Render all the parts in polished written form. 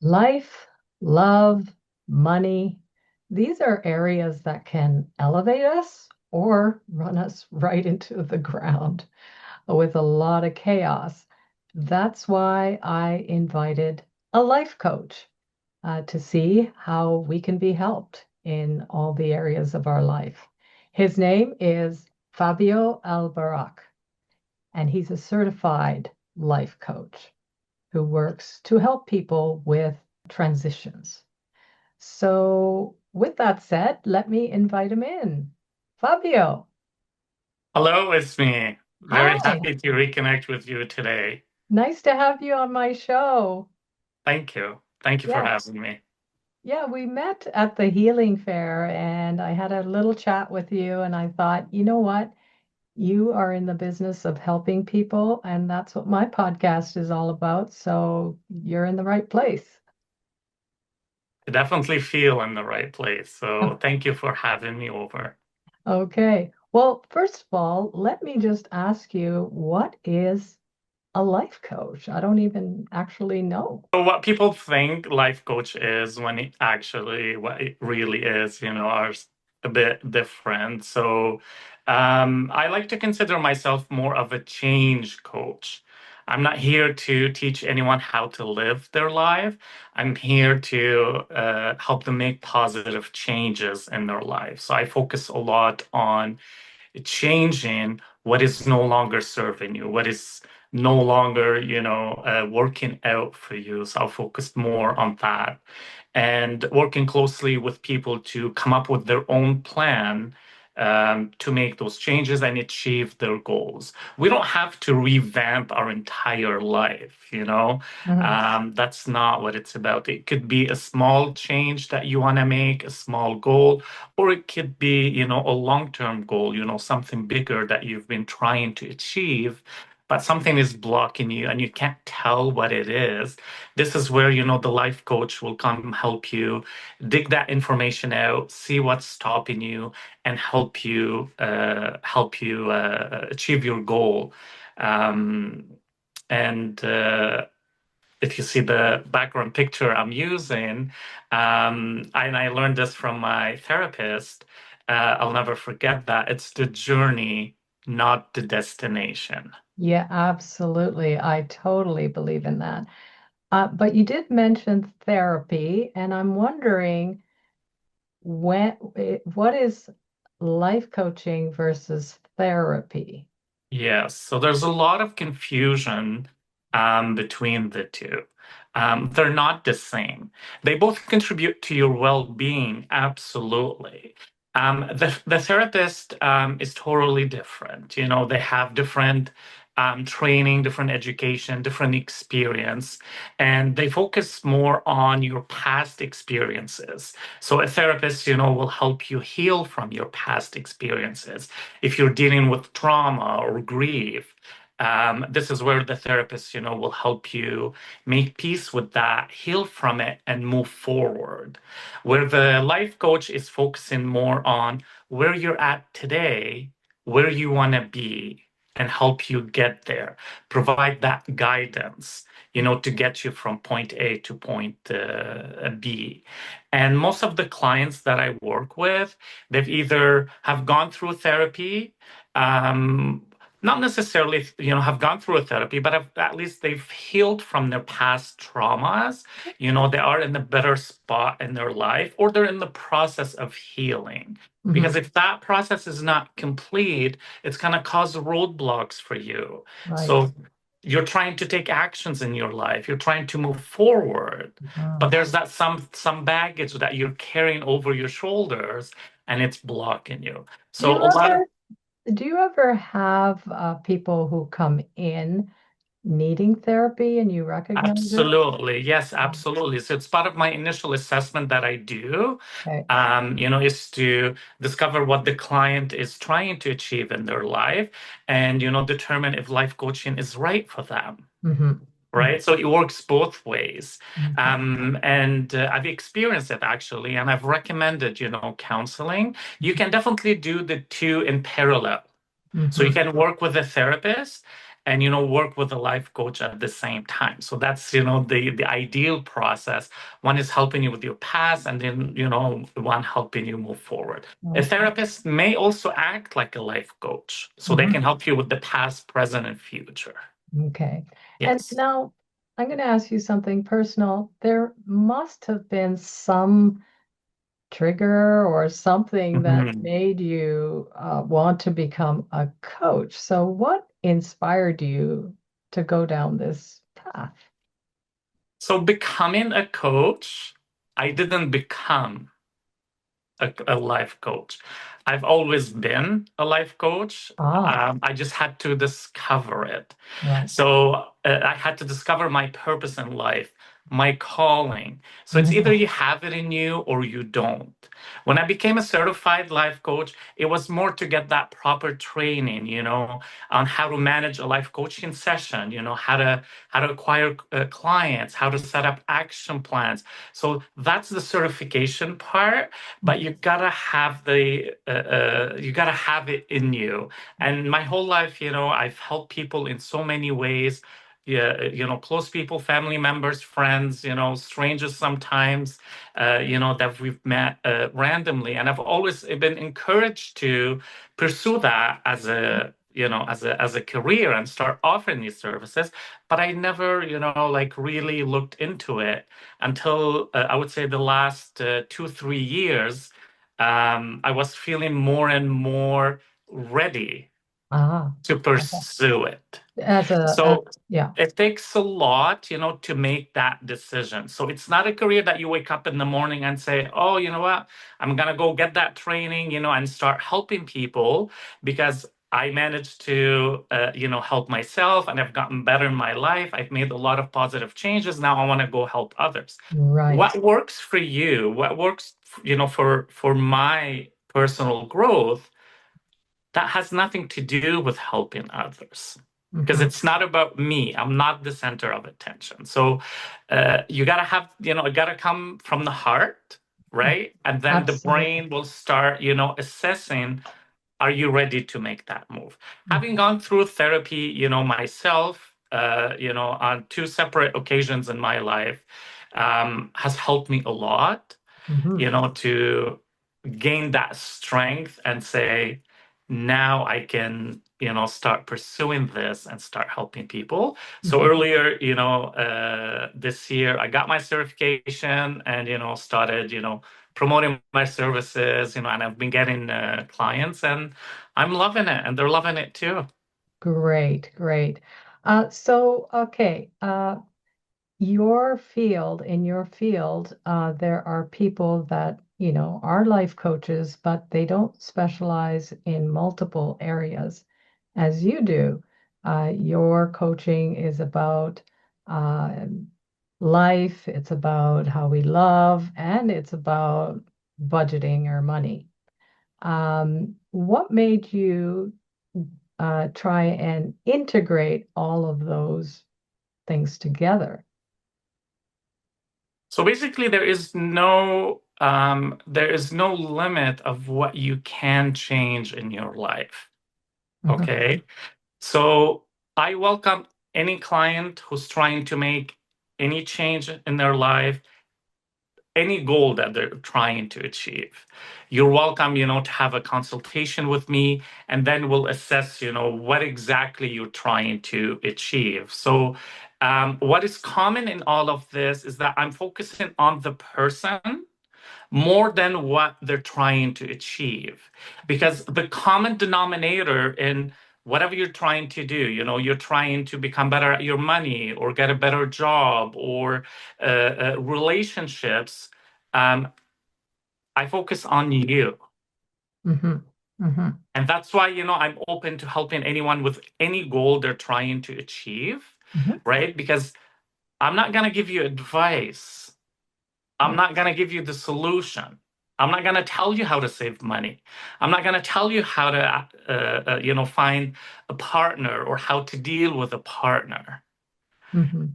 Life, love, money, these are areas that can elevate us or run us right into the ground with a lot of chaos. That's why I invited a life coach to see how we can be helped in all the areas of our life. His name is Fabio Al-Barrak, and he's a certified life coach who works to help people with transitions. So, with that said, let me invite him in. Fabio, Hello, it's me. Very hi. happy to reconnect with you today. Nice to have you on my show. Thank you. Thank you for Yeah, having me. yeah, we met at the healing fair and I had a little chat with you and I thought, you know what? You are in the business of helping people, and that's what my podcast is all about. So you're in the right place. I definitely feel in the right place. So thank you for having me over. Okay. Well, first of all, let me just ask you, what is a life coach? I don't even actually know. So what people think life coach is when what it really is, are a bit different. So I like to consider myself more of a change coach. I'm not here to teach anyone how to live their life. I'm here to help them make positive changes in their life. So I focus a lot on changing what is no longer serving you, what is no longer, working out for you. So I'll focus more on that and working closely with people to come up with their own plan to make those changes and achieve their goals. We don't have to revamp our entire life. Mhm. That's not what it's about. It could be a small change that you want to make, a small goal, or it could be, a long-term goal, something bigger that you've been trying to achieve, but something is blocking you and you can't tell what it is. This is where, the life coach will come help you dig that information out, see what's stopping you, and help you achieve your goal. Um, and if you see the background picture I'm using, and I learned this from my therapist, I'll never forget that. It's the journey, not the destination. Yeah, absolutely. I totally believe in that. But you did mention therapy, and I'm wondering what is life coaching versus therapy? Yes, so there's a lot of confusion between the two. They're not the same. They both contribute to your well-being, absolutely. The therapist is totally different. They have different training, different education, different experience, and they focus more on your past experiences. So a therapist, will help you heal from your past experiences if you're dealing with trauma or grief. This is where the therapist, will help you make peace with that, heal from it, and move forward. Where the life coach is focusing more on where you're at today, where you want to be, and help you get there, provide that guidance, to get you from point A to point B. And most of the clients that I work with, they've either have gone through therapy, um, not necessarily, have gone through a therapy, but at least they've healed from their past traumas. They are in a better spot in their life, or they're in the process of healing. Mhm. Because if that process is not complete, it's going to cause roadblocks for you. Right. So you're trying to take actions in your life, you're trying to move forward, but Oh. there's that some baggage that you're carrying over your shoulders and it's blocking you. Do So you a lot of ever do you ever have people who come in needing therapy and you recognize it? absolutely, yes, Oh, absolutely. So it's part of my initial assessment that I do, okay. is to discover what the client is trying to achieve in their life and, determine if life coaching is right for them. Hmm. Right? So it works both ways. Okay. And I've experienced it actually, and I've recommended, counseling. You can definitely do the two in parallel. So you Hmm. can work with a therapist and work with a life coach at the same time. So that's the ideal process. One is helping you with your past, and then one helping you move forward. A Okay. therapist may also act like a life coach, so they can Mhm. help you with the past, present, and future. Okay. And Yes. now I'm going to ask you something personal. There must have been some trigger or something that Mhm. made you want to become a coach. So, what inspired you to go down this path? So becoming a coach, I didn't become a life coach. I've always been a life coach. Ah, I just had to discover it. right. So I had to discover my purpose in life, my calling. So it's either Mhm. you have it in you or you don't. When I became a certified life coach, it was more to get that proper training, on how to manage a life coaching session, how to acquire clients, how to set up action plans. So that's the certification part, but you gotta have it in you. And my whole life, I've helped people in so many ways. Yeah, close people, family members, friends, strangers sometimes, that we've met randomly, and I've always been encouraged to pursue that as a career and start offering these services. But I never, like really looked into it until I would say the last 2, 3 years. I was feeling more and more ready Ah, to okay. pursue it. As So yeah. it takes a lot, to make that decision. So it's not a career that you wake up in the morning and say, oh, you know what, I'm gonna go get that training, and start helping people because I managed to, help myself and I've gotten better in my life. I've made a lot of positive changes. Now I want to go help others. Right. What works for you? What works, for my personal growth, that has nothing to do with helping others because Hmm. it's not about me. I'm not the center of attention. So you got to have, it got to come from the heart, right? And then the Absolutely. brain will start, assessing, are you ready to make that move? Having Hmm. gone through therapy, myself, on two separate occasions in my life, has helped me a lot, Hmm. to gain that strength and say, now I can, start pursuing this and start helping people. So Hmm. earlier, this year, I got my certification and, started, promoting my services, and I've been getting clients and I'm loving it and they're loving it too. Great, great. Okay. In your field, there are people that, are life coaches, but they don't specialize in multiple areas as you do. Your coaching is about uh, life, it's about how we love, and it's about budgeting our money. What made you try and integrate all of those things together? So basically, there is no limit of what you can change in your life. Mhm. Okay. So I welcome any client who's trying to make any change in their life, any goal that they're trying to achieve. You're welcome, to have a consultation with me, and then we'll assess, what exactly you're trying to achieve. So, what is common in all of this is that I'm focusing on the person more than what they're trying to achieve. Because the common denominator in whatever you're trying to do, you're trying to become better at your money or get a better job or relationships. Um, I focus on you. Mhm. Mhm. And that's why, I'm open to helping anyone with any goal they're trying to achieve, Mhm. right? Because I'm not going to give you advice. I'm not going to give you the solution. I'm not going to tell you how to save money. I'm not going to tell you how to, find a partner or how to deal with a partner. Mhm.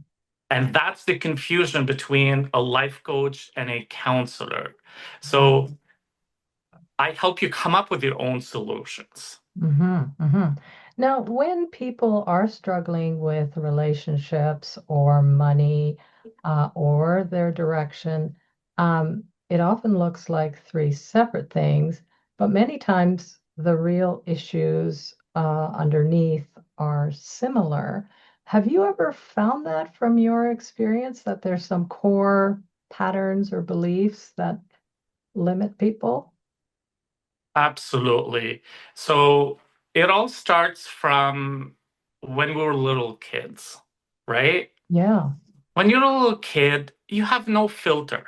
And that's the confusion between a life coach and a counselor. Right. So I help you come up with your own solutions. Mhm. Mhm. Now, when people are struggling with relationships or money or their direction, it often looks like three separate things, but many times the real issues underneath are similar. Have you ever found that from your experience that there's some core patterns or beliefs that limit people? Absolutely. So it all starts from when we were little kids, right? Yeah. When you're a little kid, you have no filter.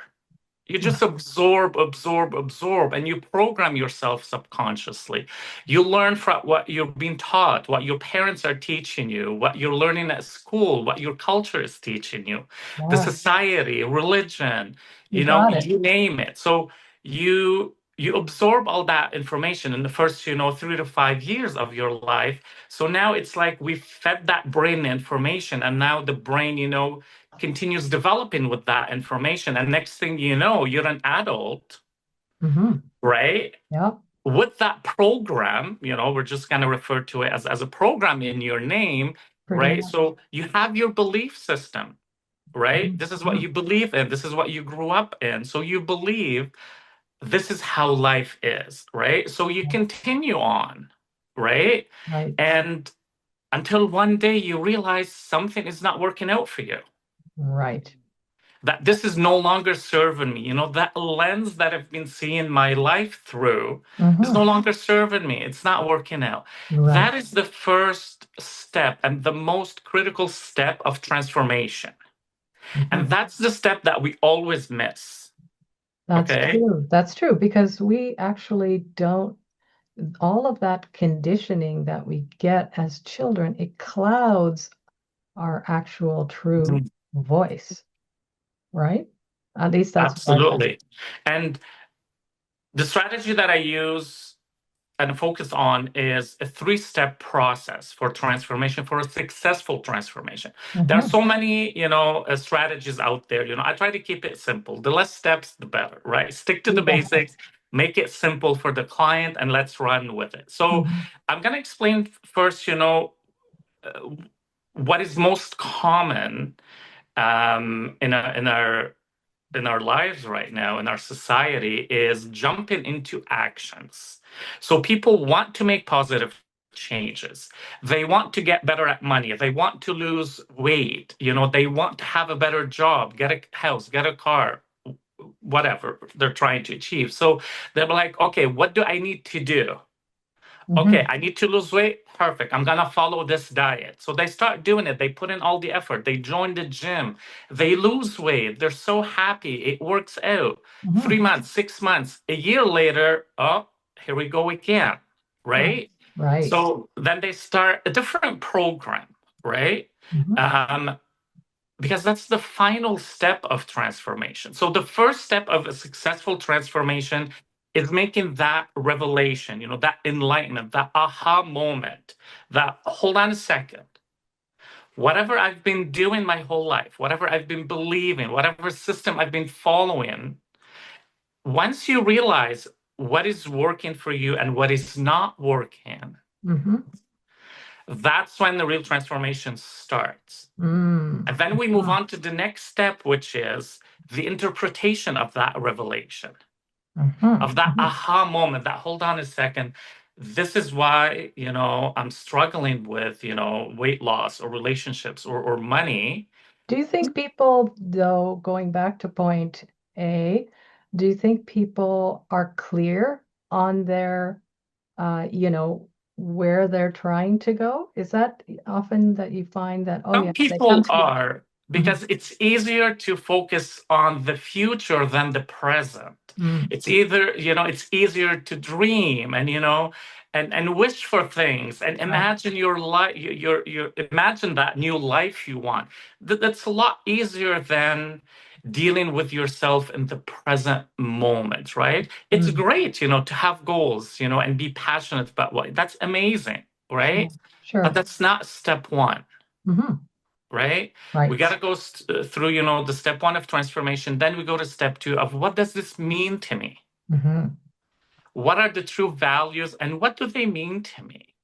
You just absorb, absorb, absorb, and you program yourself subconsciously. You learn from what you're being taught, what your parents are teaching you, what you're learning at school, what your culture is teaching you, the Yeah, society, religion, you got it. you name it. So you absorb all that information in the first, 3 to 5 years of your life. So now it's like we fed that brain information, and now the brain, continues developing with that information. And next thing you know, you're an adult, Hmm. right? Yep, With that program, we're just going to refer to it as a program in your name, pretty right? much. So you have your belief system, right? This is what Mhm. you believe in. This is what you grew up in. So you believe this is how life is, right? So you continue on, right? Right, And until one day you realize something is not working out for you, right. that this is no longer serving me. That lens that I've been seeing my life through is no Hmm. longer serving me. It's not working out. Right. That is the first step and the most critical step of transformation. And Hmm. that's the step that we always miss. That's Okay? true. That's true because we actually don't, all of that conditioning that we get as children, it clouds our actual true Mhm. voice, right? At least that's what I've found. Absolutely. And the strategy that I use and focus on is a three-step process for transformation, for a successful transformation. There are Hmm. so many, strategies out there. I try to keep it simple. The less steps, the better, right? Stick to the Yeah. basics, make it simple for the client, and let's run with it. So Hmm. I'm going to explain first, uh, what is most common in our lives right now in our society is jumping into actions. So people want to make positive changes. They want to get better at money. They want to lose weight. They want to have a better job, get a house, get a car, whatever they're trying to achieve. So they're like, okay, what do I need to do? Okay, Hmm. I need to lose weight. Perfect. I'm gonna follow this diet. So they start doing it. They put in all the effort. They join the gym. They lose weight. They're so happy. It works out. Hmm. 3 months, 6 months, a year later, oh, here we go again. Right. Right? Right. So then they start a different program, right? Hmm. Um, because that's the final step of transformation. So the first step of a successful transformation is making that revelation, that enlightenment, that aha moment, that hold on a second. Whatever I've been doing my whole life, whatever I've been believing, whatever system I've been following, once you realize what is working for you and what is not working, Hmm. that's when the real transformation starts. Mm. And then we move on to the next step, which is the interpretation of that revelation, Hmm. of that Hmm. aha moment, that hold on a second. This is why, I'm struggling with, weight loss or relationships or money. Do you think people, though, going back to point A, do you think people are clear on their, where they're trying to go? Is that often that you find that, oh, Some yeah, they come people to you? are, Mhm. because it's easier to focus on the future than the present. Mm. It's easier to dream and wish for things and Right. imagine your life, your imagine that new life you want. That's a lot easier than dealing with yourself in the present moment, right? It's Mm. great, to have goals, and be passionate about what that's amazing, Sure. right? But Sure. that's not step one, Hmm. right? We got Right. to go through, the step one of transformation. Then we go to step two of what does this mean to me? Hmm. What are the true values and what do they mean to me?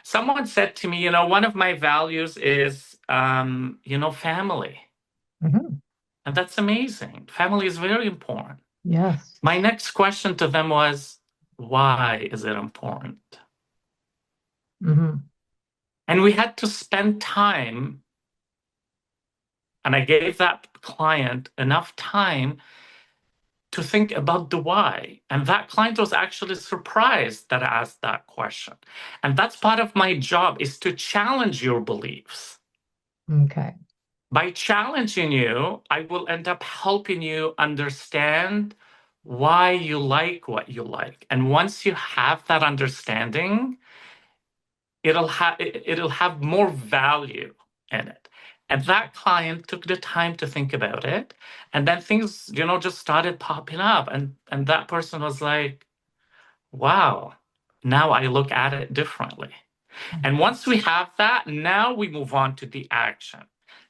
Someone said to me, one of my values is, family. Hmm. And that's amazing. Family is very important. Yes. My next question to them was, why is it important? Hmm. And we had to spend time, and I gave that client enough time to think about the why. And that client was actually surprised that I asked that question. And that's part of my job is to challenge your beliefs. Okay. By challenging you, I will end up helping you understand why you like what you like. And once you have that understanding, it'll have more value in it. And that client took the time to think about it, and then things, just started popping up, and that person was like, "Wow, now I look at it differently." And once we have that, now we move on to the action.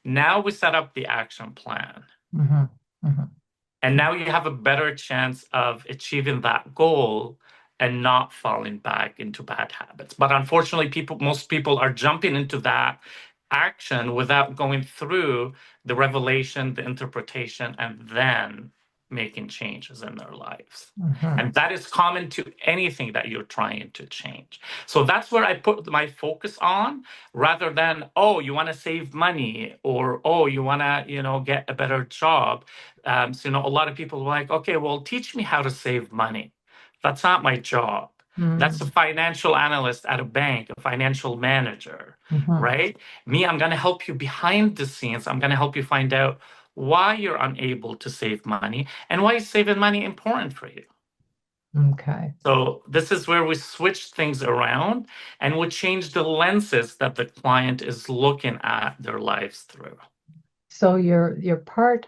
Now we set up the action plan. Hmm. Hmm. And now you have a better chance of achieving that goal and not falling back into bad habits. But unfortunately, most people are jumping into that action without going through the revelation, the interpretation, and then making changes in their lives. Hmm. And that is common to anything that you're trying to change. So that's where I put my focus on rather than, oh, you want to save money or, oh, you want to, get a better job. A lot of people are like, okay, well, teach me how to save money. That's not my job. That's a Hmm. financial analyst at a bank, a financial manager, Hmm. right? Me, I'm going to help you behind the scenes. I'm going to help you find out why you're unable to save money and why is saving money important for you. Okay. So this is where we switch things around and we change the lenses that the client is looking at their lives through. So your part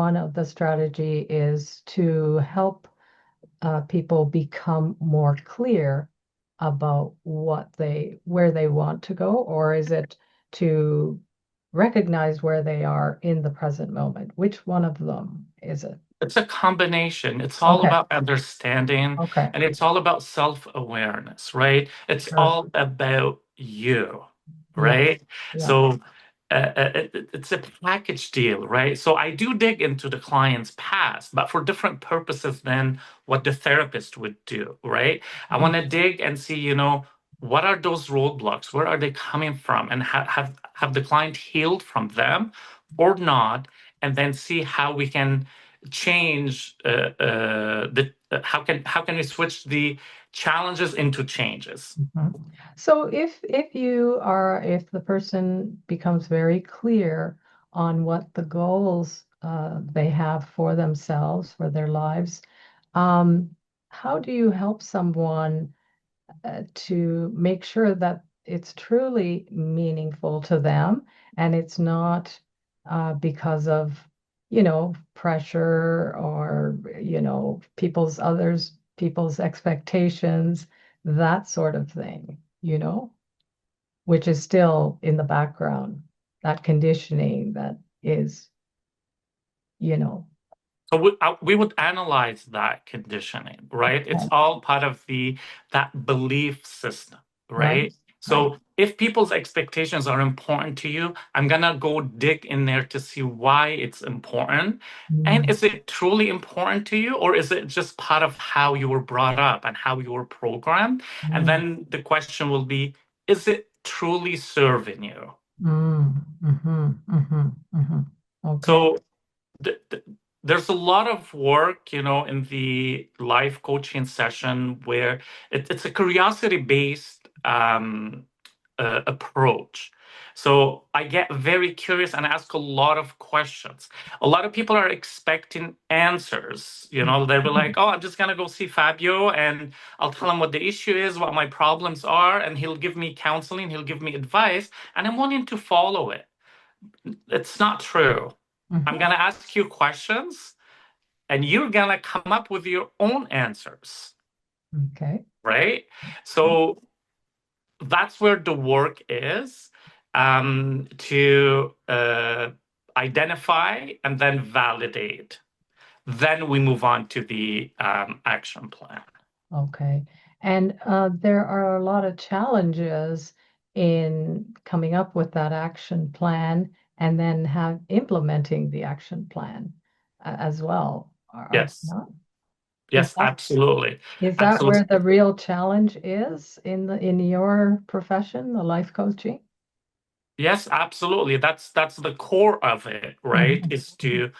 one of the strategy is to help people become more clear about where they want to go, or is it to recognize where they are in the present moment? Which one of them is it? It's a combination. It's all Okay. about understanding Okay. and it's all about self-awareness, right? It's Sure. all about you, Yes. right? Yeah. So it's a package deal, right? So I do dig into the client's past, but for different purposes than what the therapist would do, right? I want to dig and see, what are those roadblocks? Where are they coming from? And have the client healed from them or not? And then see how we can change the how can we switch the challenges into changes. Mhm. So if the person becomes very clear on what the goals they have for themselves, for their lives, um, how do you help someone to make sure that it's truly meaningful to them and it's not because of, pressure or, people's expectations, that sort of thing, which is still in the background, that conditioning that is, you know, So we would analyze that conditioning, right? It's okay, all part of that belief system, right, right? right. So if people's expectations are important to you, I'm gonna go dig in there to see why it's important. And Mm, is it truly important to you, or is it just part of how you were brought up and how you were programmed? And mm, then the question will be, is it truly serving you? Okay. So th- th- there's a lot of work, in the life coaching session where it's a curiosity based approach. So I get very curious and ask a lot of questions. A lot of people are expecting answers. They'll be like, "Oh, I'm just gonna go see Fabio, and I'll tell him what the issue is, what my problems are, and he'll give me counseling, he'll give me advice, and I'm wanting to follow it." It's not true. I'm Mhm. going to ask you questions and you're going to come up with your own answers, Okay. right? So that's where the work is, to identify and then validate. Then we move on to the action plan. Okay. And there are a lot of challenges in coming up with that action plan and then have implementing the action plan as well. Are there Yes. not? Is Yes, absolutely. that where the Absolutely. real challenge is in your profession, the life coaching? Yes, absolutely. That's the core of it, right? Mhm. Is to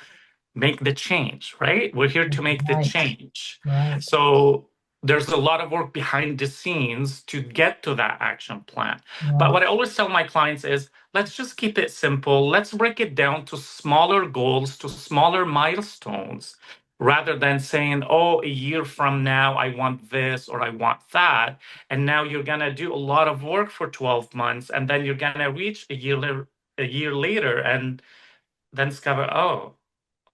make the change, right? We're here to make the Right, change. right. So there's a lot of work behind the scenes to get to that action plan. But Right. what I always tell my clients is let's just keep it simple. Let's break it down to smaller goals, to smaller milestones, rather than saying, oh, a year from now, I want this or I want that. And now you're going to do a lot of work for 12 months, and then you're going to reach a year later and then discover, oh,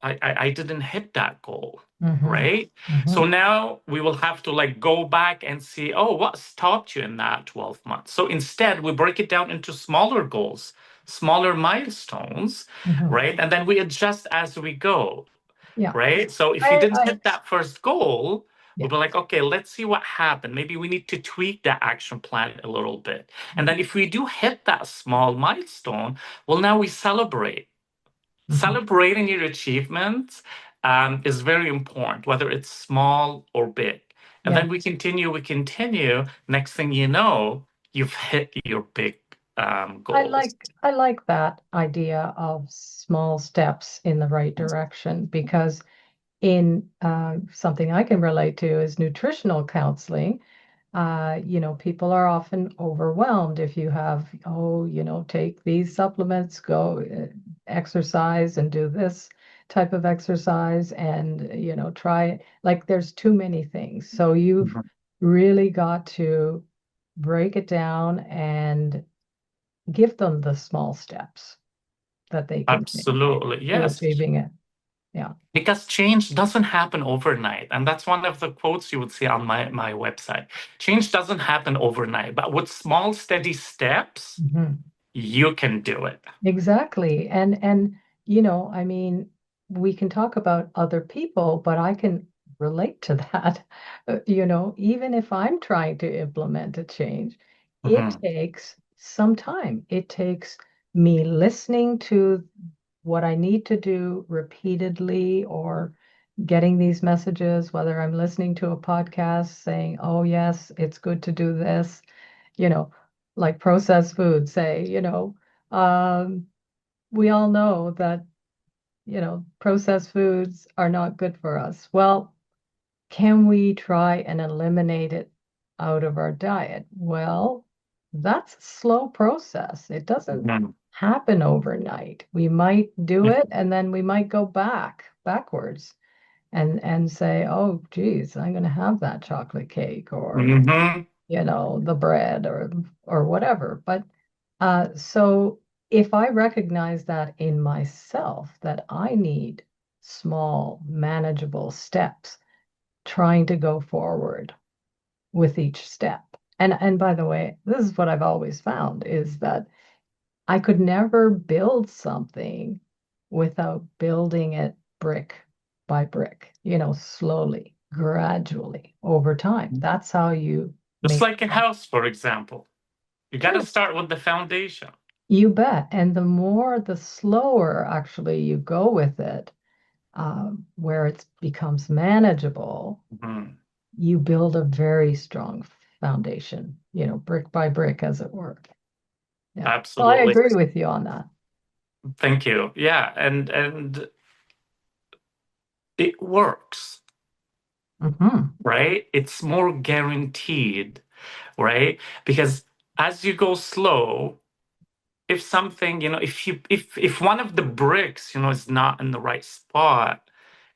I didn't hit that goal, Hmm. right? So Hmm. now we will have to like go back and see, oh, what stopped you in that 12 months? So instead, we break it down into smaller goals, smaller milestones, Hmm. right? And then we adjust as we go, Yeah. right? So if you I didn't hit that first goal, we'll yeah. be like, okay, let's see what happened. Maybe we need to tweak that action plan a little bit. And then if we do hit that small milestone, well, now we celebrate. Mhm. Celebrating your achievements is very important, whether it's small or big. And Yeah. then we continue. Next thing you know, you've hit your big goals. I like that idea of small steps in the right direction because in something I can relate to is nutritional counseling. People are often overwhelmed if you have, oh, take these supplements, go exercise and do this type of exercise and, try, like there's too many things. So you've Mhm. really got to break it down and give them the small steps that they can take Absolutely. to Yes. achieving it. Yeah. Because change doesn't happen overnight. And that's one of the quotes you would see on my website. Change doesn't happen overnight, but with small, steady steps, Mhm. you can do it. Exactly. And I mean, we can talk about other people, but I can relate to that. Even if I'm trying to implement a change, it Mhm. takes some time. It takes me listening to what I need to do repeatedly or getting these messages, whether I'm listening to a podcast saying, oh, yes, it's good to do this, you know, like processed food, say, um, we all know that, processed foods are not good for us. Well, can we try and eliminate it out of our diet? Well, that's a slow process. It doesn't Mhm. happen overnight. We might do it and then we might go backwards and say, oh, geez, I'm going to have that chocolate cake or, Mhm. the bread or whatever. But so if I recognize that in myself, that I need small, manageable steps, trying to go forward with each step. And by the way, this is what I've always found is that I could never build something without building it brick by brick, slowly, gradually over time. That's how you Just make like a house, for example. You got to true. start with the foundation. You bet. And the slower actually you go with it, where it becomes manageable, Mhm. you build a very strong foundation, brick by brick, as it were. Yeah. So I Absolutely. agree with you on that. Thank you. Yeah, and it works, Hmm. right? It's more guaranteed, right? Because as you go slow, if something, if one of the bricks, is not in the right spot,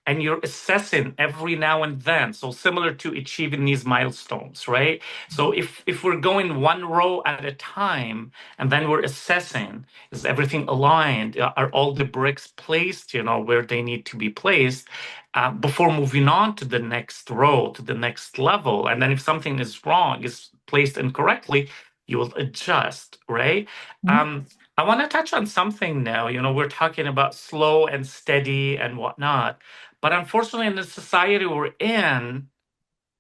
and you're assessing every now and then, so similar to achieving these milestones, right? So if we're going one row at a time and then we're assessing, is everything aligned, are all the bricks placed, where they need to be placed, before moving on to the next row, to the next level. And then if something is wrong, is placed incorrectly, you will adjust, right? um, I want to touch on something now. We're talking about slow and steady and whatnot. But unfortunately, in the society we're in,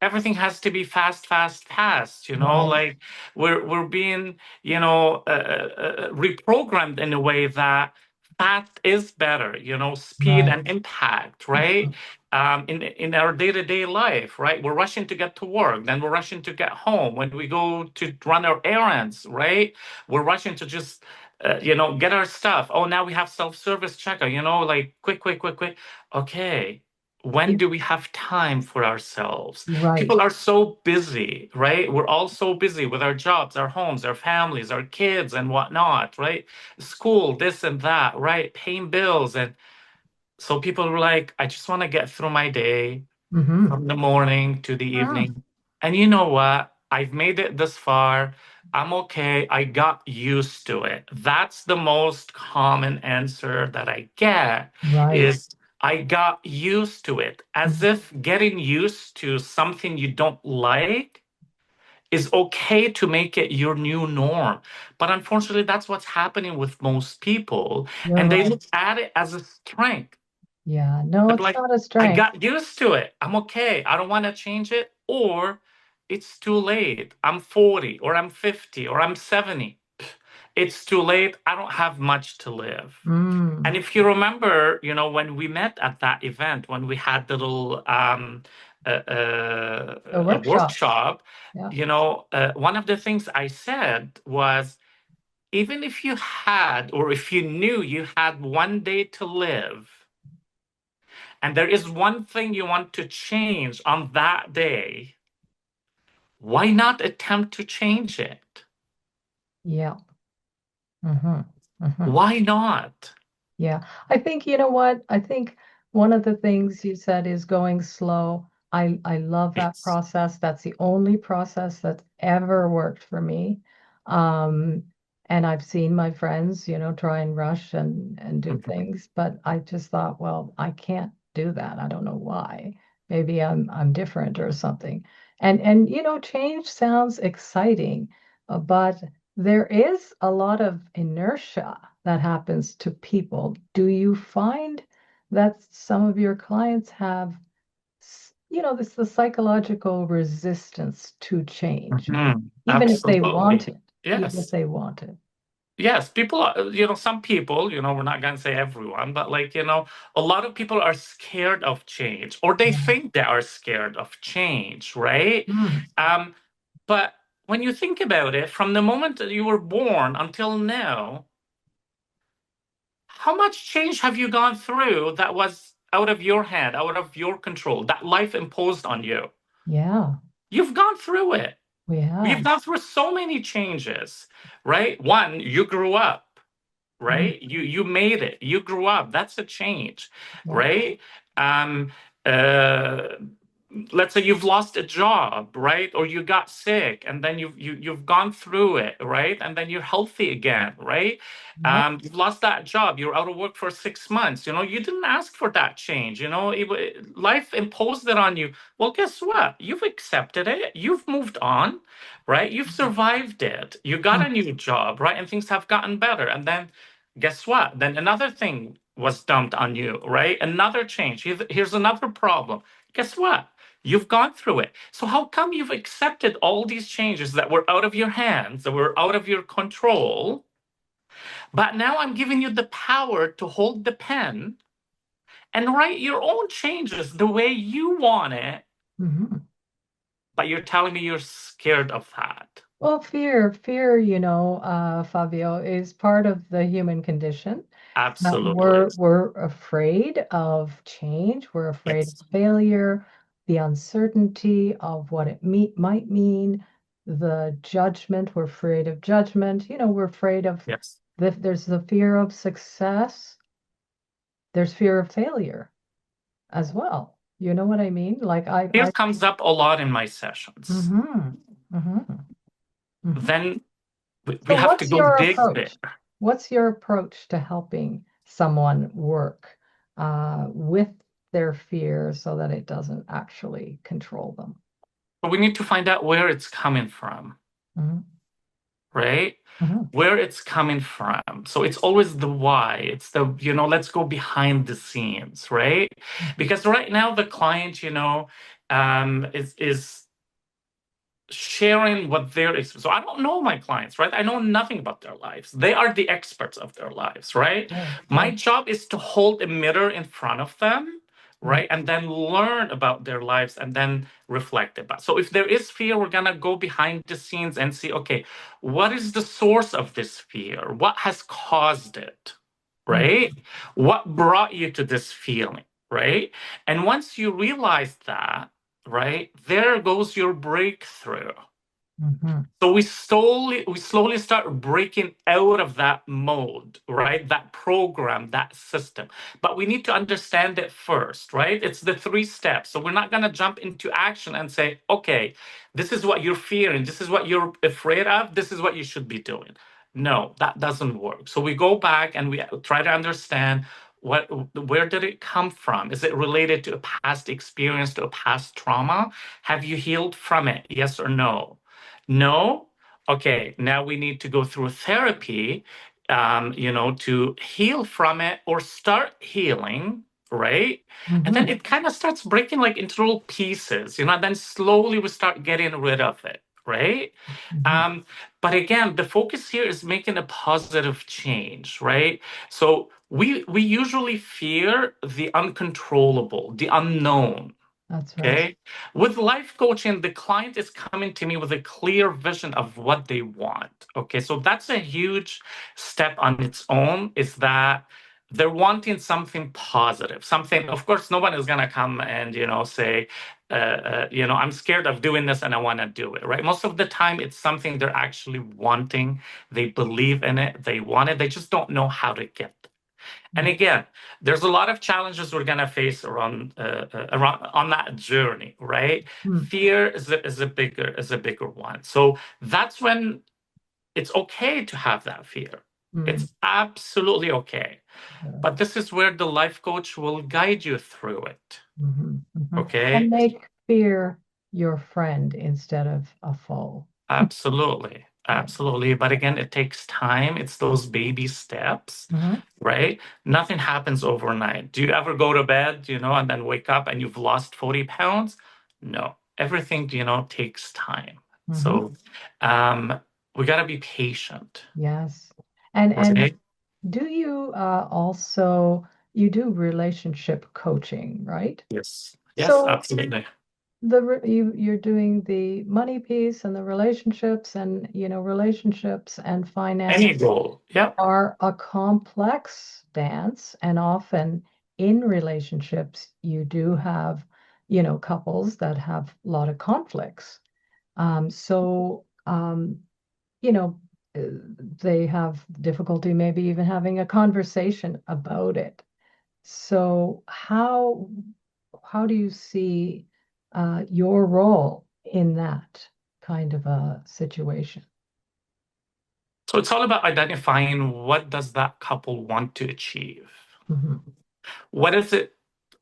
everything has to be fast, fast, fast, Right. like we're being, reprogrammed in a way that fast is better, speed Right. and impact, right? In our day-to-day life, right? We're rushing to get to work, then we're rushing to get home. When we go to run our errands, right? We're rushing to just get our stuff. Oh, now we have self-service checkout, like quick, quick, quick, quick. Okay, when Yeah, do we have time for ourselves? right. People are so busy, right? We're all so busy with our jobs, our homes, our families, our kids, and whatnot, right? School, this and that, right? Paying bills. And so people are like, I just want to get through my day Mm-hmm. from the morning to the Mm, evening. And you know what? I've made it this far. I'm okay. I got used to it. That's the most common answer that I get right. is I got used to it. As Mm, if getting used to something you don't like is okay to make it your new norm. But unfortunately, that's what's happening with most people. you're And they right. look at it as a strength. Yeah. No, I'm it's like, not a I strength. got used to it. I'm okay. I don't want to change it. Or it's too late. I'm 40 or I'm 50 or I'm 70. It's too late. I don't have much to live. And Mm. if you remember, when we met at that event, when we had the little The a workshop. workshop, Yeah. one of the things I said was, even if you had, or if you knew you had one day to live, and there is one thing you want to change on that day, why not attempt to change it? Yeah. Mm-hmm. Mm-hmm. Why not? Yeah. I think, you know what? I think one of the things you said is going slow. I love that Yes. process. That's the only process that's ever worked for me. Um, and I've seen my friends, try and rush and do Mhm. things, but I just thought, well, I can't do that. I don't know why. Maybe I'm different or something. And change sounds exciting, but there is a lot of inertia that happens to people. Do you find that some of your clients have, this the psychological resistance to change, even if they want Absolutely. it, even if Yes. they want it? Yes, people are, some people, we're not going to say everyone, but like, a lot of people are scared of change or they Yeah. think they are scared of change, right? Mm, Um, but when you think about it, from the moment that you were born until now, how much change have you gone through that was out of your hand, out of your control, that life imposed on you? yeah, You've gone through it. we You've have. gone through so many changes, right? One, you grew up, Mm, right? You made it. You grew up. That's a change, yeah, right? Um, uh, let's say you've lost a job, right? Or you got sick, and then you've gone through it, right? And then you're healthy again, right? yeah, You've lost that job. You're out of work for 6 months. You didn't ask for that change. Life imposed it on you. Well, guess what? You've accepted it. You've moved on, right? You've survived it. You got a mm, new job, right? And things have gotten better. And then guess what? Then another thing was dumped on you, right? Another change. Here's another problem. Guess what? You've gone through it. So how come you've accepted all these changes that were out of your hands, that were out of your control? But now I'm giving you the power to hold the pen and write your own changes the way you want it, mhm. but you're telling me you're scared of that. Well, fear, Fabio, is part of the human condition. That Absolutely. we're afraid of change. We're afraid of Yes. failure, the uncertainty of what it might mean, the judgment. We're afraid of judgment. We're afraid of Yes. there's the fear of success. There's fear of failure as well. You know what I mean? Like Fear comes up a lot in my sessions. mm-hmm, mm-hmm, mm-hmm. Then we So have to what's go your dig there. approach? What's your approach to helping someone work with their fear so that it doesn't actually control them? But we need to find out where it's coming from, Mhm, right? mhm, Where it's coming from. So it's always the why. It's let's go behind the scenes, right? mhm. Because right now the client, is sharing what their experience. So I don't know my clients, right? I know nothing about their lives. They are the experts of their lives, right? Sure, My sure. job is to hold a mirror in front of them, Mm, right? And then learn about their lives and then reflect about. So if there is fear, we're gonna go behind the scenes and see, okay, what is the source of this fear? What has caused it? mm, Right? What brought you to this feeling? Right? And once you realize that, right? There goes your breakthrough. mhm, So we slowly start breaking out of that mode, right? That program, that system. But we need to understand it first, right? It's the three steps. So we're not going to jump into action and say, okay, this is what you're fearing, this is what you're afraid of, this is what you should be doing. No, that doesn't work. So we go back and we try to understand what where did it come from? Is it related to a past experience, to a past trauma? Have you healed from it? Yes or no? No? Okay, now we need to go through therapy, to heal from it or start healing, right? And then mhm, it kind of starts breaking like into little pieces, and then slowly we start getting rid of it, right? mhm. Um, but again, the focus here is making a positive change, right? So we usually fear the uncontrollable, the unknown. That's right. Okay. With life coaching, the client is coming to me with a clear vision of what they want. Okay. So that's a huge step on its own, is that they're wanting something positive, something, of course, no one is going to come and, say, I'm scared of doing this and I want to do it, right? Most of the time, it's something they're actually wanting. They believe in it. They want it. They just don't know how to get there. And Mm, again, there's a lot of challenges we're gonna face around on that journey, right? mm, Fear is a bigger one. So that's when it's okay to have that fear. mm. It's absolutely okay. Yeah. But this is where the life coach will guide you through it. Mhm, mhm. And Okay? make fear your friend instead of a foe. Absolutely. Yeah. Absolutely. But again, it takes time. It's those baby steps, Mhm, right? Nothing happens overnight. Do you ever go to bed, and then wake up and you've lost 40 pounds? No. Everything, takes time. mhm. So um, we got to be patient, Yes. And right? do you also you do relationship coaching, right? Yes. Yes, So absolutely. you're doing the money piece and the relationships, and relationships and finance Any goal. Yep. are a complex dance, and often in relationships you do have couples that have a lot of conflicts. So you know uh, they have difficulty maybe even having a conversation about it. So how do you see your role in that kind of a situation? So it's all about identifying what does that couple want to achieve. Mhm, What is it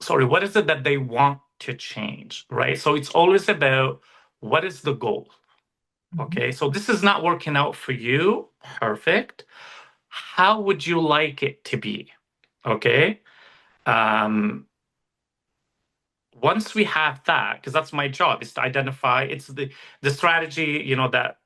what is it that they want to change, right? So it's always about what is the goal. mhm, Okay, so this is not working out for you. Perfect. How would you like it to be? Okay. um Once we have that, because that's my job, is to identify, it's the strategy, that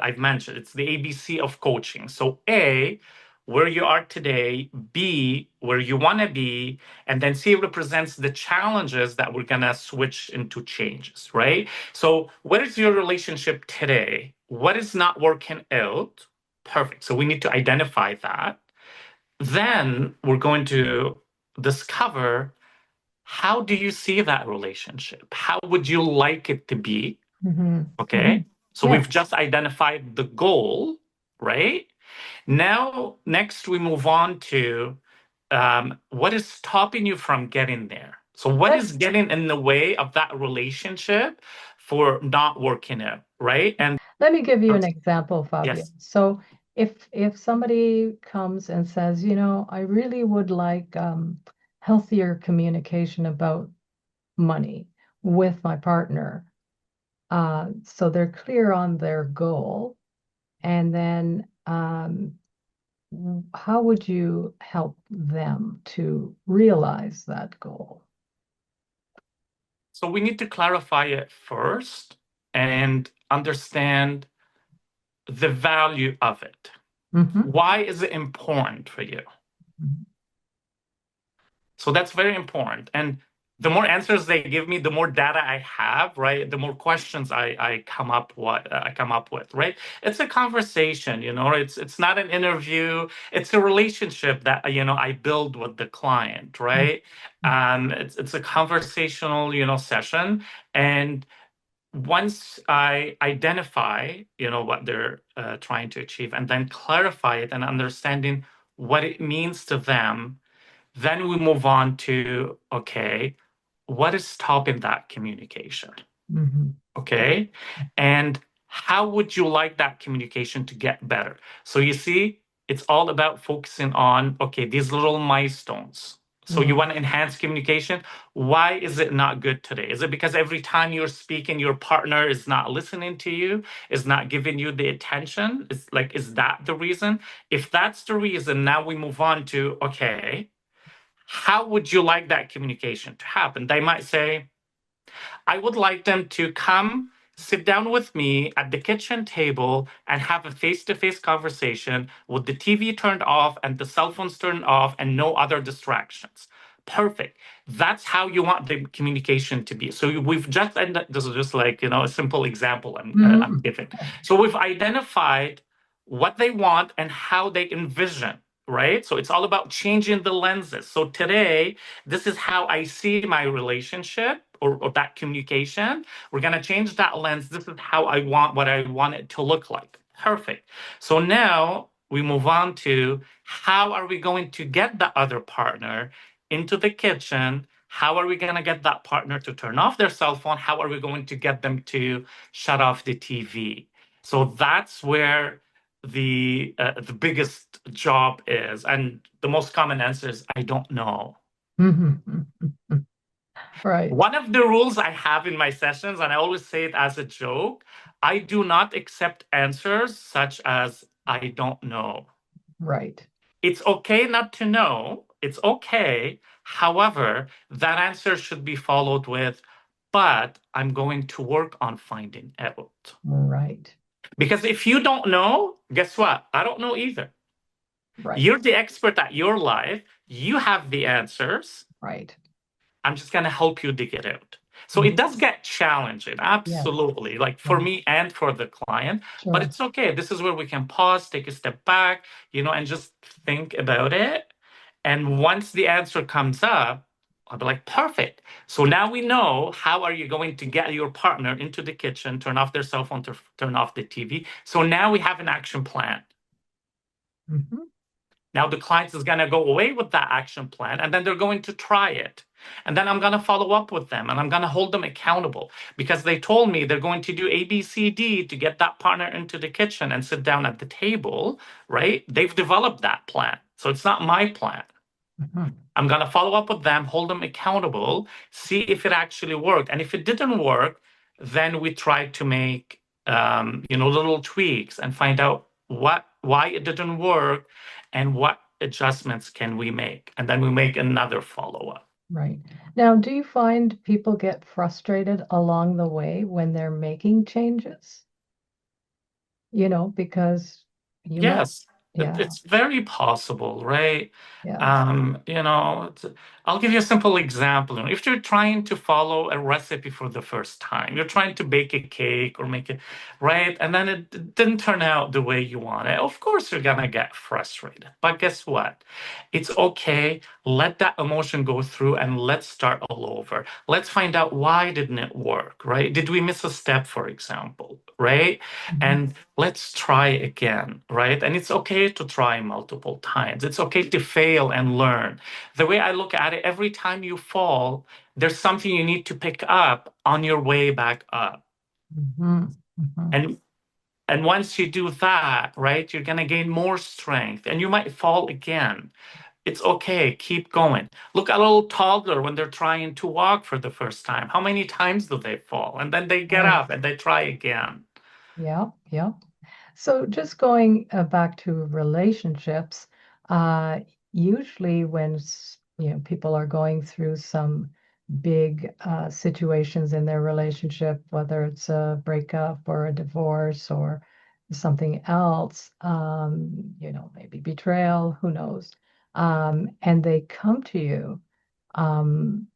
I've mentioned. It's the ABC of coaching. So A, where you are today; B, where you want to be; and then C represents the challenges that we're gonna switch into changes, right? So what is your relationship today? What is not working out? Perfect. So we need to identify that. Then we're going to discover, how do you see that relationship? How would you like it to be? mhm, mhm. Okay. So we've Yes. just identified the goal, right? Now, next we move on to, what is stopping you from getting there? So, what Let, is getting in the way of that relationship for not working out, right? And let me give you an example, Fabio. yes, So if somebody comes and says, I really would like healthier communication about money with my partner, so they're clear on their goal, and then how would you help them to realize that goal? So we need to clarify it first and understand the value of it. Hmm. Why is it important for you? So that's very important. And the more answers they give me, the more data I have, right? The more questions I come up with, right? It's a conversation, it's not an interview. It's a relationship that I build with the client, right? It's a conversational, session. And once I identify, what they're trying to achieve, and then clarify it and understanding what it means to them, then we move on to, okay, what is stopping that communication? Hmm. Okay. And how would you like that communication to get better? So you see, it's all about focusing on, okay, these little milestones. So you Right. want to enhance communication. Why is it not good today? Is it because every time you're speaking, your partner is not listening to you, is not giving you the attention? Is that the reason? If that's the reason, now we move on to, okay, how would you like that communication to happen? They might say, I would like them to come sit down with me at the kitchen table and have a face to face conversation with the TV turned off and the cell phones turned off and no other distractions. Perfect. That's how you want the communication to be. So we've just ended, this is just like, a simple example I'm Hmm. giving. So we've identified what they want and how they envision, right? So it's all about changing the lenses. So today, this is how I see my relationship or that communication. We're going to change that lens. This is how what I want it to look like. Perfect. So now we move on to how are we going to get the other partner into the kitchen? How are we going to get that partner to turn off their cell phone? How are we going to get them to shut off the TV? So that's where the biggest job is, and the most common answer is I don't know. Hmm. Right. One of the rules I have in my sessions, and I always say it as a joke, I do not accept answers such as I don't know. Right. It's okay not to know. It's okay. However, that answer should be followed with, but I'm going to work on finding out. Right. Because if you don't know, guess what? I don't know either. Right. You're the expert at your life. You have the answers. Right. I'm just going to help you dig it out. So it does Mhm. get challenging, Yes. absolutely, like for Yeah. me and for the client, but Sure. it's okay. This is where we can pause, take a step back, and just think about it. And once the answer comes up, I'll be like, perfect. So now we know how are you going to get your partner into the kitchen, turn off their cell phone, turn off the TV. So now we have an action plan. Hmm. Now the client is going to go away with that action plan and then they're going to try it. And then I'm going to follow up with them and I'm going to hold them accountable because they told me they're going to do A, B, C, D to get that partner into the kitchen and sit down at the table, right? They've developed that plan. So it's not my plan. Hmm. I'm going to follow up with them, hold them accountable, see if it actually worked. And if it didn't work, then we try to make little tweaks and find out why it didn't work and what adjustments can we make. And then we make another follow-up. Right. Now, do you find people get frustrated along the way when they're making changes? Because you might, Yes, yeah, it's very possible, right? yes. I'll give you a simple example. If you're trying to follow a recipe for the first time, you're trying to bake a cake or make it, right? And then it didn't turn out the way you want it. Of course, you're gonna get frustrated. But guess what? It's okay. Let that emotion go through and let's start all over. Let's find out why didn't it work, right? Did we miss a step, for example, right? Mhm. And let's try again, right? And it's okay to try multiple times. It's okay to fail and learn. The way I look at it, every time you fall, there's something you need to pick up on your way back up. Mhm. Mhm. And and once you do that, right, you're going to gain more strength and you might fall again. It's okay. Keep going. Look at a little toddler when they're trying to walk for the first time. How many times do they fall? And then they get Right. up and they try again. Yeah. Yeah. So just going back to relationships, uh, usually when people are going through some big situations in their relationship, whether it's a breakup or a divorce or something else, maybe betrayal, who knows? And they come to you, um,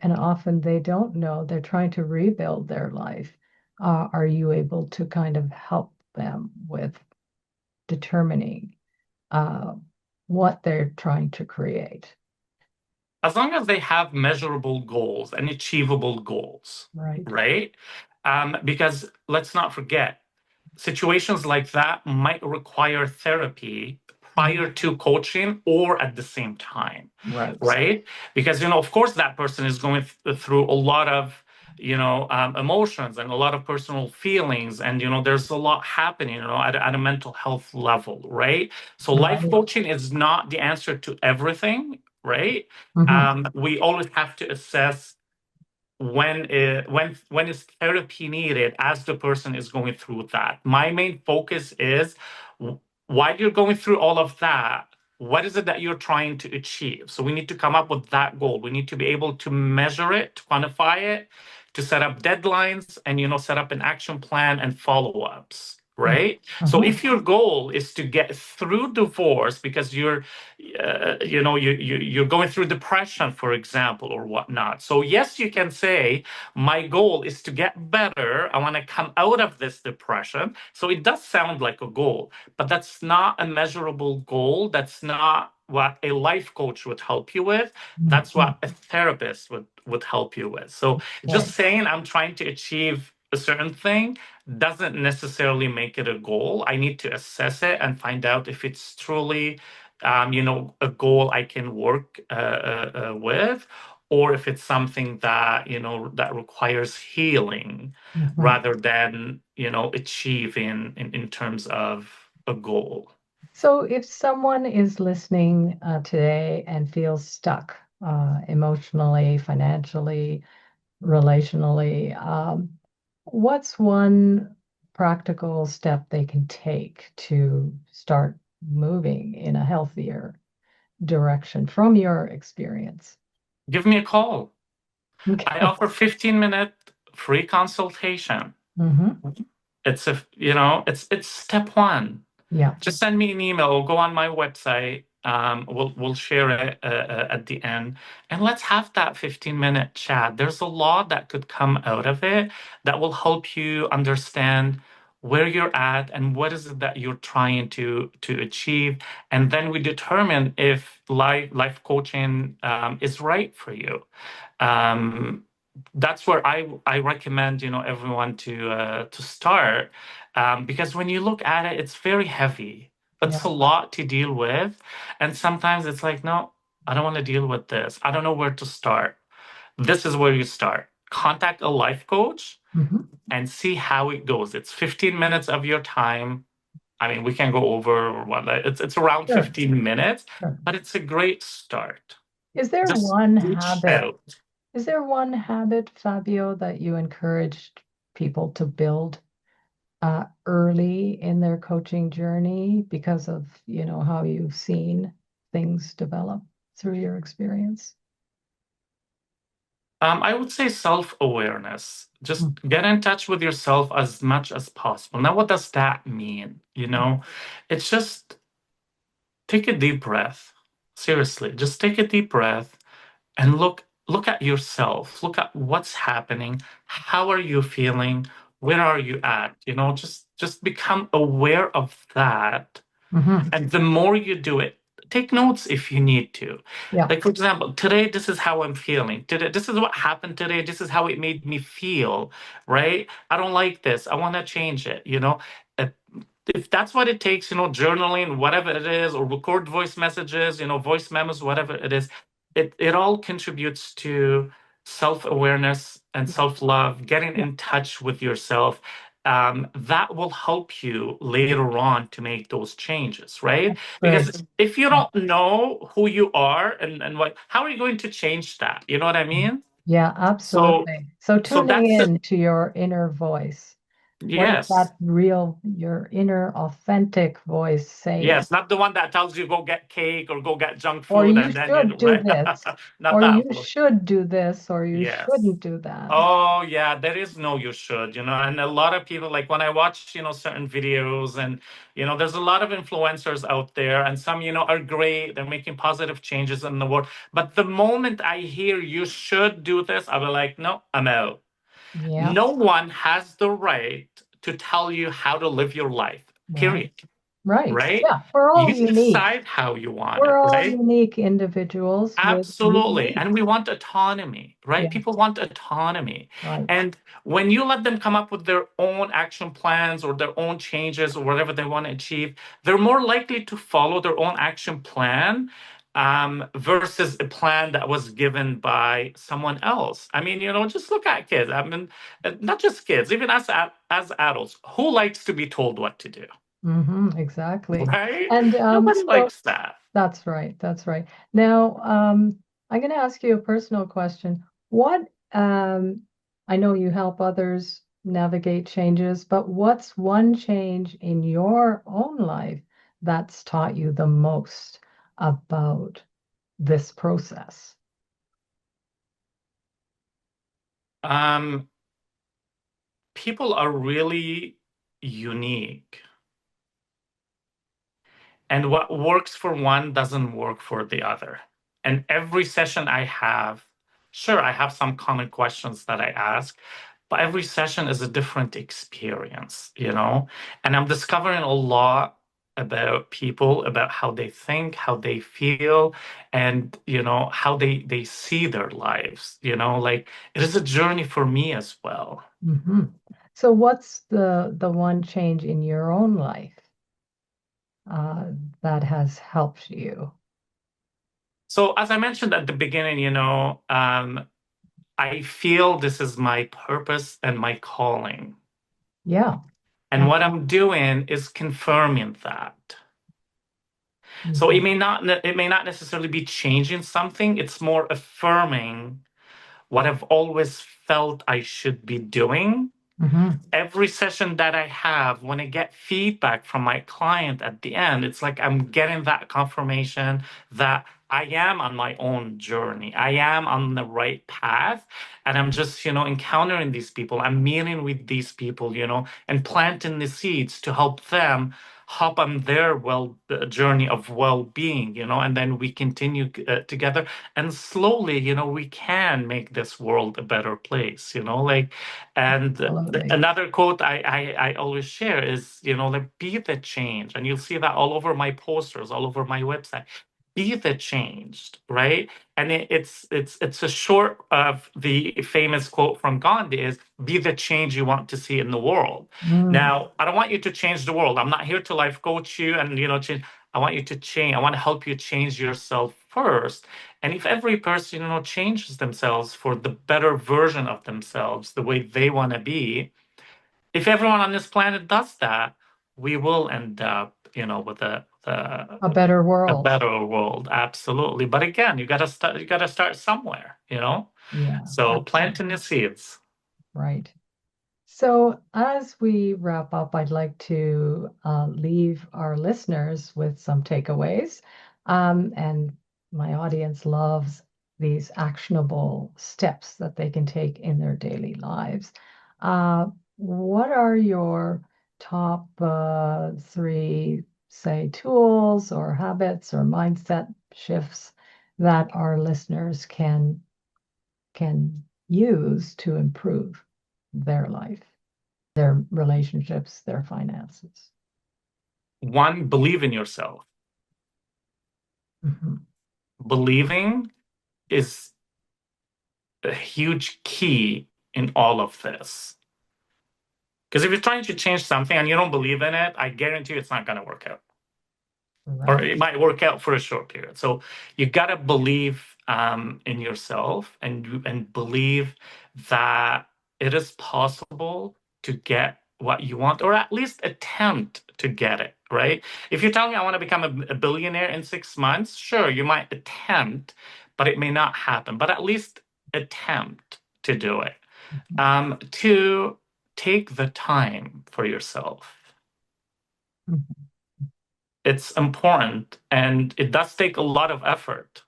and often they don't know, they're trying to rebuild their life. Are you able to kind of help them with determining uh, what they're trying to create? As long as they have measurable goals and achievable goals, Right. right? Because let's not forget, situations like that might require therapy Mhm. prior to coaching or at the same time, Right. right? Because, of course, that person is going through a lot of, emotions and a lot of personal feelings. And, there's a lot happening, at a mental health level, right? So life Right. coaching is not the answer to everything, right? Hmm. We always have to assess when is therapy needed as the person is going through that. My main focus is while you're going through all of that, what is it that you're trying to achieve? So we need to come up with that goal. We need to be able to measure it, to quantify it, to set up deadlines and set up an action plan and follow-ups. Right. So Hmm. if your goal is to get through divorce because you're going through depression, for example, or whatnot. So yes, you can say my goal is to get better. I want to come out of this depression. So it does sound like a goal, but that's not a measurable goal. That's not what a life coach would help you with. That's Hmm. what a therapist would help you with. So just Right. saying I'm trying to achieve a certain thing doesn't necessarily make it a goal. I need to assess it and find out if it's truly a goal I can work with, or if it's something that, that requires healing Hmm. rather than, achieving in terms of a goal. So if someone is listening today and feels stuck emotionally, financially, relationally, what's one practical step they can take to start moving in a healthier direction from your experience? Give me a call. I Okay. offer 15-minute free consultation. Hmm. It's step one. Yeah. Just send me an email or go on my website. We'll share it at the end, and let's have that 15-minute chat. There's a lot that could come out of it that will help you understand where you're at and what is it that you're trying to achieve, and then we determine if life coaching is right for you. Um, that's where I recommend everyone to start, because when you look at it, it's very heavy. Yeah. It's a lot to deal with, and sometimes it's like, no, I don't want to deal with this. I don't know where to start. This is where you start. Contact a life coach Hmm. and see how it goes. It's 15 minutes of your time. I mean, we can go over what it's around Sure. 15 minutes, Sure. but it's a great start. Is there Just one reach habit? out. Is there one habit, Fabio, that you encouraged people to build early in their coaching journey because of, how you've seen things develop through your experience? I would say self-awareness. Just Mm. get in touch with yourself as much as possible. Now, what does that mean? It's just take a deep breath. Seriously, just take a deep breath and look at yourself. Look at what's happening. How are you feeling? Where are you at? Just become aware of that. Hmm. And the more you do it, take notes if you need to. Yeah. Like, for example, today, this is how I'm feeling. Today, this is what happened today. This is how it made me feel, right? I don't like this. I want to change it, Uh, If that's what it takes, journaling, whatever it is, or record voice messages, voice memos, whatever it is, it all contributes to self-awareness and self-love, getting Yeah. in touch with yourself. That will help you later on to make those changes, right? Great. Because if you Yeah. don't know who you are and what, how are you going to change that? You know what I mean? Yeah, So, absolutely. So so tuning that's in to your inner voice. What is Yes. that real, your inner authentic voice saying? Yes, not the one that tells you go get cake or go get junk Or food you and then you should do right. this, Not or that you voice. should do this, or you Yes. shouldn't do that. Oh yeah, there is no you should, and a lot of people like when I watch, certain videos and there's a lot of influencers out there and some, are great. They're making positive changes in the world. But the moment I hear you should do this, I'll be like, no, I'm out. Yeah, No one has the right to tell you how to live your life, right, period. right. Right? Yeah, we're all You unique. decide how you want We're it, all right? unique individuals with Absolutely. unique. And we want autonomy, right? People Yes, want autonomy. right. And when you let them come up with their own action plans or their own changes or whatever they want to achieve, they're more likely to follow their own action plan versus a plan that was given by someone else. I mean, just look at kids. I mean, not just kids, even as adults, who likes to be told what to do, Exactly. right? And Nobody so likes that. that's right. That's right. Now, I'm going to ask you a personal question. What, I know you help others navigate changes, but what's one change in your own life that's taught you the most about this process? Um, People are really unique. And what works for one doesn't work for the other. And every session I have, sure, I have some common questions that I ask, but every session is a different experience. And I'm discovering a lot about people, about how they think, how they feel, and how they see their lives. Like it is a journey for me as well. hmm So what's the one change in your own life uh, that has helped you? So as I mentioned at the beginning, I feel this is my purpose and my calling. Yeah. And Uh, what I'm doing is confirming that. So mhm, it may not necessarily be changing something, it's more affirming what I've always felt I should be doing. mhm. Every session that I have, when I get feedback from my client at the end, it's like I'm getting that confirmation that I am on my own journey. I am on the right path. And I'm just, encountering these people. I'm meeting with these people, and planting the seeds to help them hop on their journey of well-being, and then we continue together. And slowly, we can make this world a better place, like and Absolutely. another quote I always share is, like, be the change. And you'll see that all over my posters, all over my website. Be the changed, right? And it's a short of the famous quote from Gandhi is, be the change you want to see in the world. Mm, Now, I don't want you to change the world. I'm not here to life coach you and, change. I want you to change. I want to help you change yourself first. And if every person, changes themselves for the better version of themselves, the way they want to be, if everyone on this planet does that, we will end up, with a better a world. better world. Absolutely. But again, you gotta start somewhere. Yeah, So planting absolutely. the seeds. Right. So, as we wrap up, I'd like to leave our listeners with some takeaways. And my audience loves these actionable steps that they can take in their daily lives. What are your top three, say, tools or habits or mindset shifts that our listeners can use to improve their life, their relationships, their finances? One, believe in yourself. Mhm. Believing is a huge key in all of this. Because if you're trying to change something and you don't believe in it, I guarantee you it's not going to work out. Or Right. it might work out for a short period. So you got to believe in yourself and believe that it is possible to get what you want, or at least attempt to get it, right? If you're telling me I want to become a billionaire in 6 months, sure, you might attempt, but it may not happen. But at least attempt to do it. Mhm. Two. take the time for yourself. Mhm. It's important and it does take a lot of effort.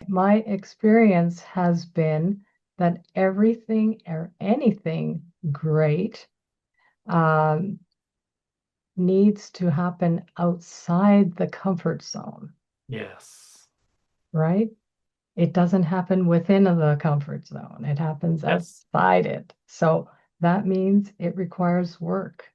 My experience has been that everything or anything great um, needs to happen outside the comfort zone, Yes. right? It doesn't happen within the comfort zone. It happens Yes. outside it. So that means it requires work.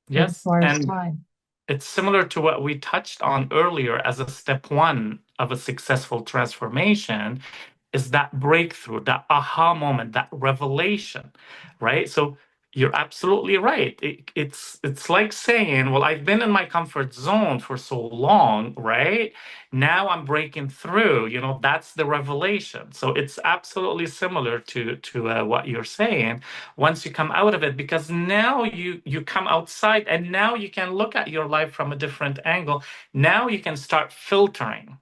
It Yes. requires And time. it's similar to what we touched on earlier as a step one of a successful transformation is that breakthrough, that aha moment, that revelation, right? So you're absolutely right. It's like saying, well, I've been in my comfort zone for so long, right? Now I'm breaking through. That's the revelation. So it's absolutely similar to what you're saying. Once you come out of it, because now you come outside, and now you can look at your life from a different angle. Now you can start filtering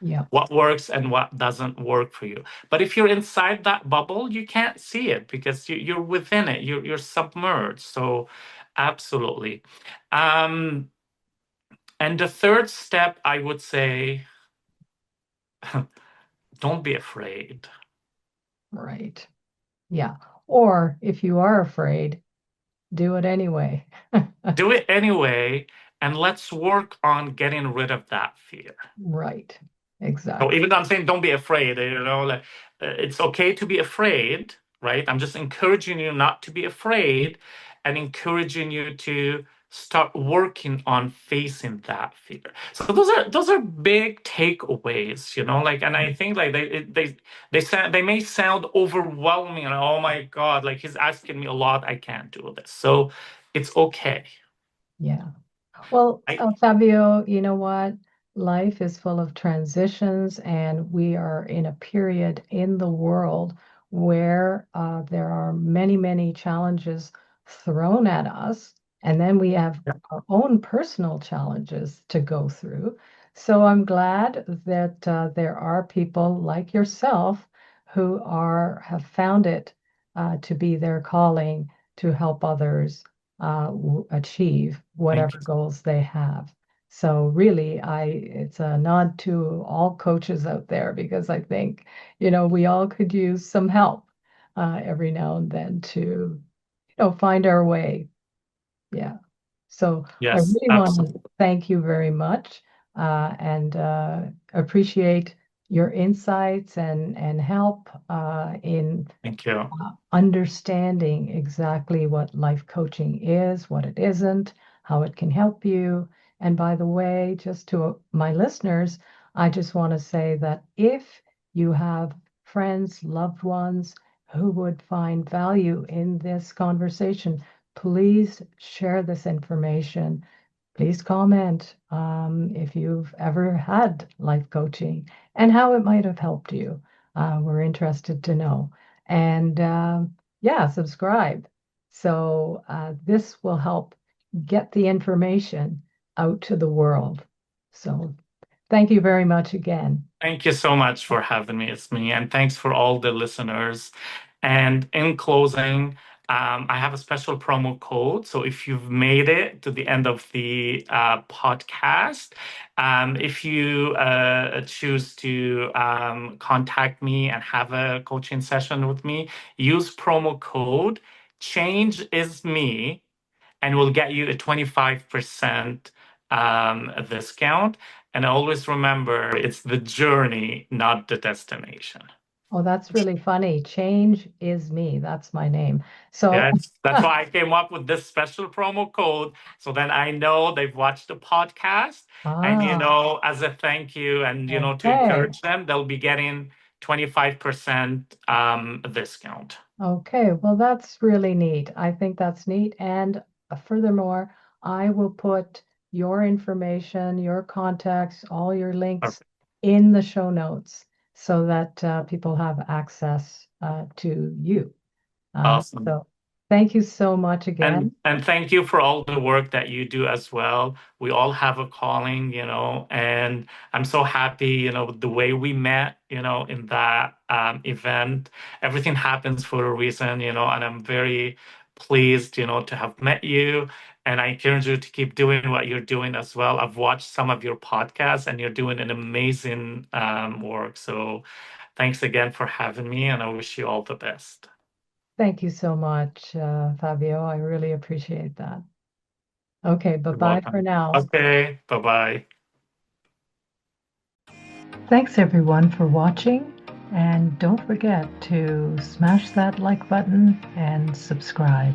Yeah. what works and what doesn't work for you. But if you're inside that bubble, you can't see it because you're within it. You're submerged. So, absolutely. Um, and the third step, I would say, don't be afraid. Right. Yeah. Or if you are afraid, do it anyway. Do it anyway, and let's work on getting rid of that fear. Right. So Exactly. even though I'm saying don't be afraid, like it's okay to be afraid, right? I'm just encouraging you not to be afraid and encouraging you to start working on facing that fear. So those are big takeaways, like, and I think like they may sound overwhelming and oh my God, like he's asking me a lot, I can't do this. So it's okay. Yeah. Well, I Fabio, you know what? Life is full of transitions, and we are in a period in the world where there are many, many challenges thrown at us. And then we have yeah, our own personal challenges to go through. So I'm glad that there are people like yourself who have found it to be their calling to help others achieve thank whatever you. goals they have. So really, it's a nod to all coaches out there because I think, we all could use some help every now and then to, find our way. Yeah. So I Yes, really want to absolutely. thank you very much and appreciate your insights and help in Thank you. understanding exactly what life coaching is, what it isn't, how it can help you. And by the way, just to my listeners, I just want to say that if you have friends, loved ones who would find value in this conversation, please share this information. Please comment if you've ever had life coaching and how it might have helped you. We're interested to know. And yeah, subscribe. So this will help get the information out to the world. So thank you very much again. Thank you so much for having me, Isme, and thanks for all the listeners. And in closing, I have a special promo code. So if you've made it to the end of the podcast, if you choose to contact me and have a coaching session with me, use promo code Change is Me and we'll get you a 25% discount. And always remember, it's the journey, not the destination. Oh, that's really funny. Change is me. That's my name. So, Yes, that's why I came up with this special promo code. So then I know they've watched the podcast, and ah, as a thank you, and to okay. encourage them, they'll be getting 25% discount. Okay, well, that's really neat. I think that's neat. And furthermore, I will put your information, your contacts, all your links Perfect. in the show notes so that people have access to you. Awesome. So Thank you so much again. And thank you for all the work that you do as well. We all have a calling, and I'm so happy, the way we met, in that event. Everything happens for a reason, and I'm very pleased, to have met you. And I encourage you to keep doing what you're doing as well. I've watched some of your podcasts, and you're doing an amazing work. So thanks again for having me, and I wish you all the best. Thank you so much, Fabio. I really appreciate that. Okay, You're bye-bye for welcome. now. Okay, bye-bye. Thanks everyone for watching, and don't forget to smash that like button and subscribe.